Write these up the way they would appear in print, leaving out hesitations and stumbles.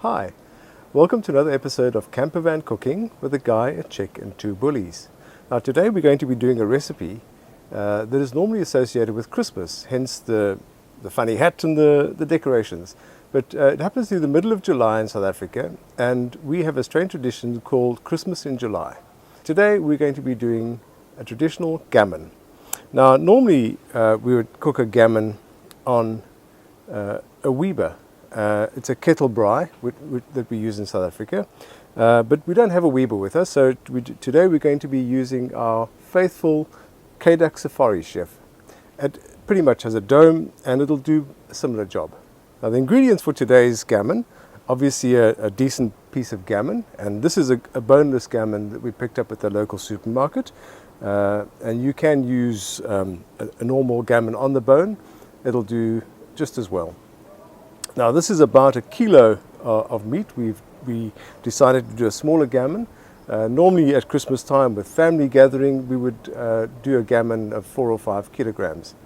Hi, welcome to another episode of Campervan Cooking with a guy, a chick and two bullies. Now today we're going to be doing a recipe that is normally associated with Christmas, hence the funny hat and the decorations. But it happens to be the middle of July in South Africa, and we have a strange tradition called Christmas in July. Today we're going to be doing a traditional gammon. Now normally we would cook a gammon on a weber. It's a kettle braai that we use in South Africa, but we don't have a weber with us, so today we're going to be using our faithful Cadac safari chef. It pretty much has a dome and it'll do a similar job. Now the ingredients for today's gammon, obviously a decent piece of gammon, and this is a boneless gammon that we picked up at the local supermarket, and you can use a normal gammon on the bone. It'll do just as well. Now this is about 1 kilo of meat. We decided to do a smaller gammon. Normally at Christmas time with family gathering we would do a gammon of 4 or 5 kilograms.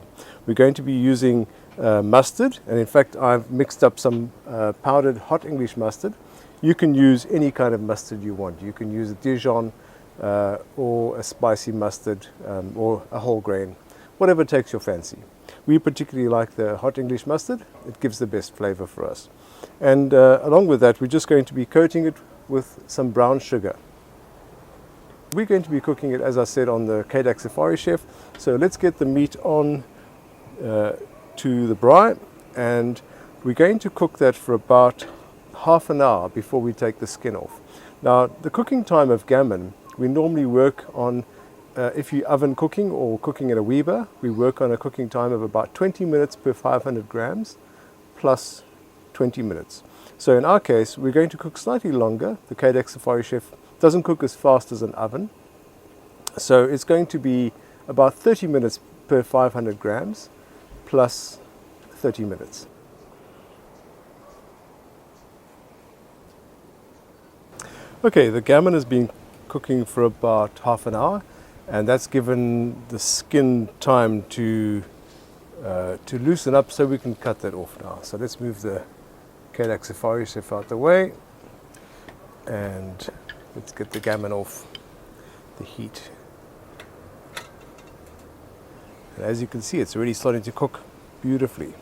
We're going to be using mustard, and in fact I've mixed up some powdered hot English mustard. You can use any kind of mustard you want. You can use a Dijon or a spicy mustard or a whole grain, whatever takes your fancy. We particularly like the hot English mustard. It gives the best flavor for us. And along with that, we're just going to be coating it with some brown sugar. We're going to be cooking it, as I said, on the Cadac Safari Chef. So let's get the meat on to the braai, and we're going to cook that for about half an hour before we take the skin off. Now, the cooking time of gammon, we normally work on if you're oven cooking or cooking in a weber, we work on a cooking time of about 20 minutes per 500 grams plus 20 minutes. So in our case, we're going to cook slightly longer. The Cadac Safari Chef doesn't cook as fast as an oven. So it's going to be about 30 minutes per 500 grams plus 30 minutes. Okay, the gammon has been cooking for about half an hour, and that's given the skin time to loosen up, so we can cut that off now. So let's move the Cadac Safari Chef out the way, and let's get the gammon off the heat. And as you can see, it's already starting to cook beautifully.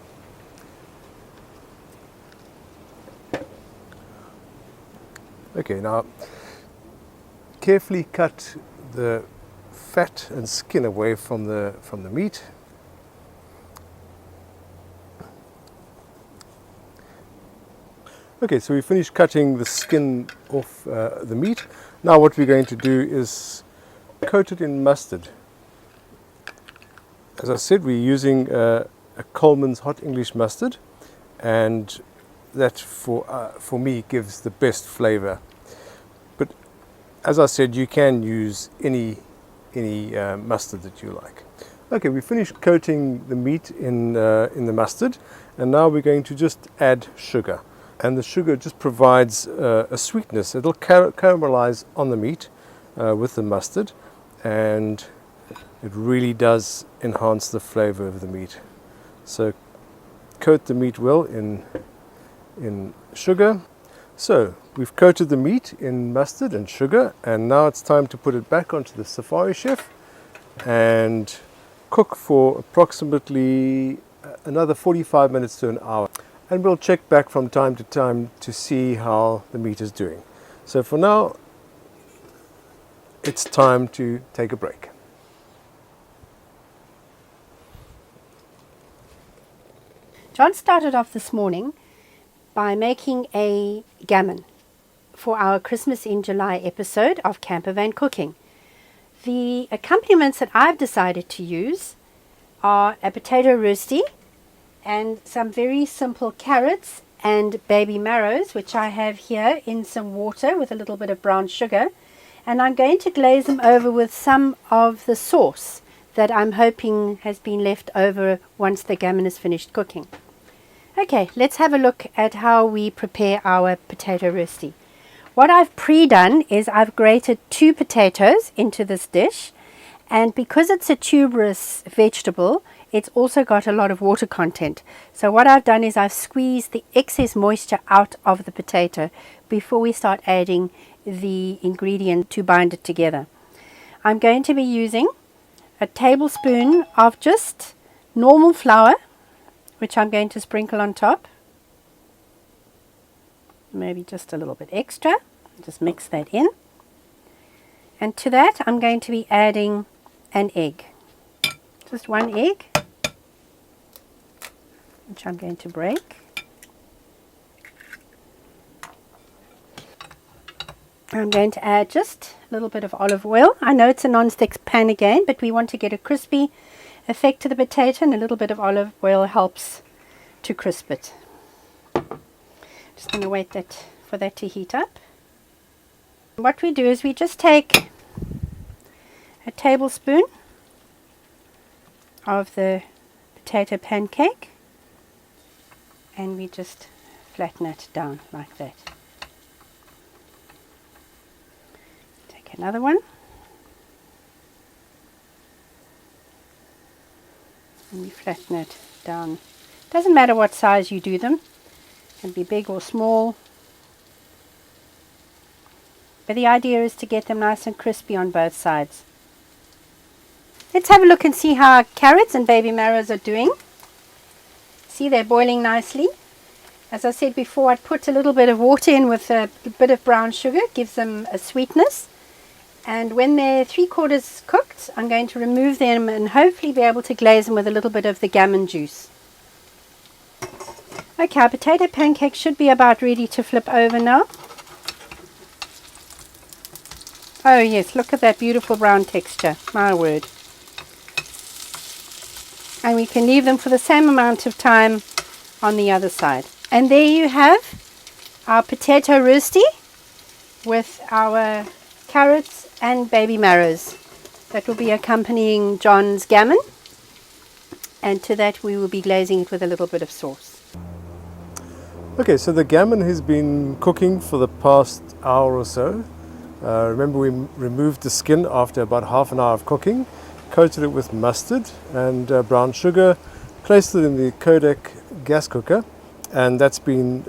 Okay, now carefully cut the fat and skin away from the meat. Okay, so we finished cutting the skin off the meat. Now what we're going to do is coat it in mustard. As I said, we're using a Coleman's hot English mustard, and that for me gives the best flavor. But as I said, you can use any mustard that you like. Okay, we finished coating the meat in the mustard, and now we're going to just add sugar. And the sugar just provides a sweetness. It'll caramelize on the meat with the mustard, and it really does enhance the flavor of the meat. So coat the meat well in sugar. So we've coated the meat in mustard and sugar, and now it's time to put it back onto the Safari Chef and cook for approximately another 45 minutes to an hour. And we'll check back from time to time to see how the meat is doing. So for now, it's time to take a break. John started off this morning by making a gammon for our Christmas in July episode of Campervan Cooking. The accompaniments that I've decided to use are a potato rosti and some very simple carrots and baby marrows, which I have here in some water with a little bit of brown sugar, and I'm going to glaze them over with some of the sauce that I'm hoping has been left over once the gammon is finished cooking. Okay, let's have a look at how we prepare our potato rosti. What I've pre-done is I've grated 2 potatoes into this dish, and because it's a tuberous vegetable, it's also got a lot of water content. So what I've done is I've squeezed the excess moisture out of the potato before we start adding the ingredient to bind it together. I'm going to be using a tablespoon of just normal flour, which I'm going to sprinkle on top. Maybe just a little bit extra. Just mix that in. And to that I'm going to be adding an egg. Just one egg, which I'm going to break. I'm going to add just a little bit of olive oil. I know it's a non-stick pan again, but we want to get a crispy effect to the potato, and a little bit of olive oil helps to crisp it. Just going to wait for that to heat up. What we do is we just take a tablespoon of the potato pancake and we just flatten it down like that. Take another one and we flatten it down. Doesn't matter what size you do them, it can be big or small, but the idea is to get them nice and crispy on both sides. Let's have a look and see how our carrots and baby marrows are doing. See, they're boiling nicely. As I said before, I put a little bit of water in with a bit of brown sugar, gives them a sweetness. And when they're 3/4 cooked, I'm going to remove them and hopefully be able to glaze them with a little bit of the gammon juice. Okay, our potato pancake should be about ready to flip over now. Oh yes, look at that beautiful brown texture, my word. And we can leave them for the same amount of time on the other side. And there you have our potato rosti with our carrots and baby marrows. That will be accompanying John's gammon, and to that we will be glazing it with a little bit of sauce. Okay, so the gammon has been cooking for the past hour or so. Remember, we removed the skin after about half an hour of cooking, coated it with mustard and brown sugar, placed it in the Cadac gas cooker, and that's been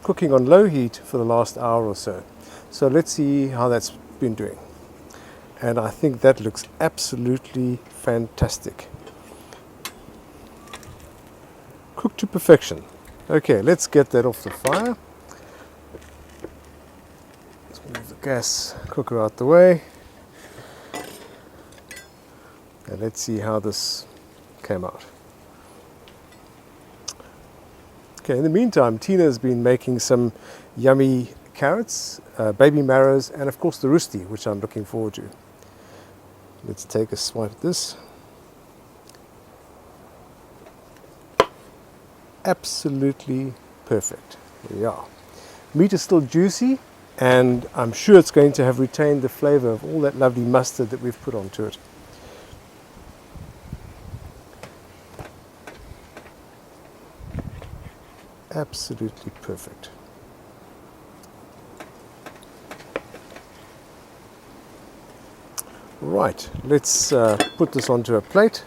cooking on low heat for the last hour or so. So let's see how that's been doing. And I think that looks absolutely fantastic. Cooked to perfection. Okay, let's get that off the fire. Let's move the gas cooker out the way. And let's see how this came out. Okay, in the meantime, Tina has been making some yummy carrots, baby marrows, and of course the rosti, which I'm looking forward to. Let's take a swipe at this. Absolutely perfect. There we are. Meat is still juicy, and I'm sure it's going to have retained the flavor of all that lovely mustard that we've put onto it. Absolutely perfect. Right, let's put this onto a plate.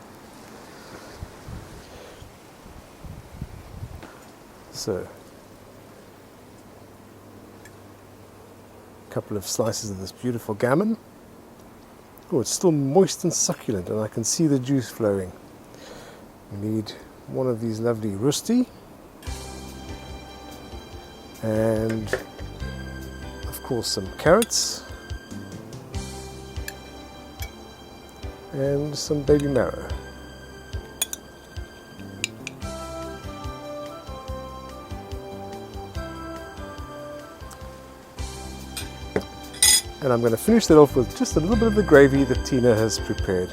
So, a couple of slices of this beautiful gammon. Oh, it's still moist and succulent, and I can see the juice flowing. We need one of these lovely rosti, and of course some carrots and some baby marrow. And I'm going to finish that off with just a little bit of the gravy that Tina has prepared.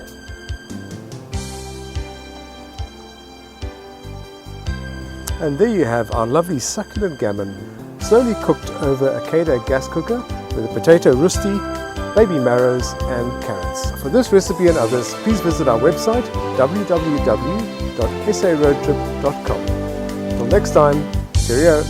And there you have our lovely succulent gammon, slowly cooked over a Cadac gas cooker with a potato rosti, baby marrows and carrots. For this recipe and others, please visit our website www.saroadtrip.com. Until next time, cheerio!